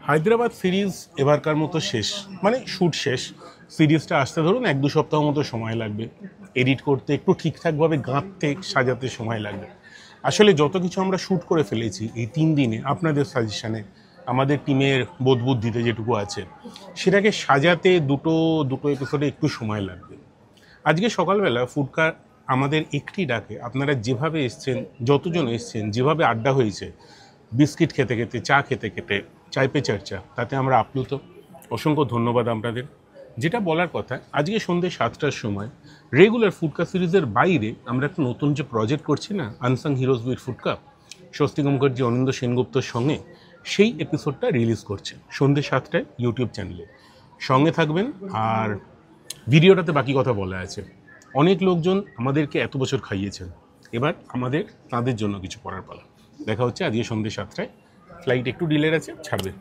Hyderabad series এবারকার মতো শেষ, মানে শ্যুট শেষ। সিরিজটা আসতে ধরুন 1-2 সপ্তাহ মতো সময় লাগবে, এডিট করতে একটু ঠিকঠাকভাবে গাঁথতে সাজাতে সময় লাগবে। আসলে যত কিছু আমরা শ্যুট করে ফেলেছি এই 3 দিনে আপনাদের সাজেশানে, আমাদের টিমের বোধ বুদ্ধিতে যেটুকু আছে সেটাকে সাজাতে দুটো এপিসোডে একটু সময় লাগবে। আজকে সকালবেলা ফুডকার আমাদের একটি ডাকে আপনারা যেভাবে এসছেন, যতজন এসছেন, যেভাবে আড্ডা হয়েছে, বিস্কিট খেতে খেতে, চা খেতে খেতে, চায় পে চর্চা, তাতে আমরা আপ্লুত। অসংখ্য ধন্যবাদ আপনাদের। যেটা বলার কথা, আজকে সন্ধ্যে 7টার সময় রেগুলার ফুডকা সিরিজের বাইরে আমরা একটা নতুন যে প্রজেক্ট করছি না, unsung heroes with ফুডকা, Swastik Mukherjee, অনিন্দ সেনগুপ্তর সঙ্গে, সেই এপিসোডটা রিলিজ করছে সন্ধ্যে 7টায় ইউটিউব চ্যানেলে। সঙ্গে থাকবেন। আর ভিডিওটাতে বাকি কথা বলা আছে। অনেক লোকজন আমাদেরকে এত বছর খাইয়েছেন, এবার আমাদের তাদের জন্য কিছু করার পালা। দেখা হচ্ছে আজকে সন্ধ্যে 7টায়। ফ্লাইট একটু ডিলের আছে, ছাড়বে।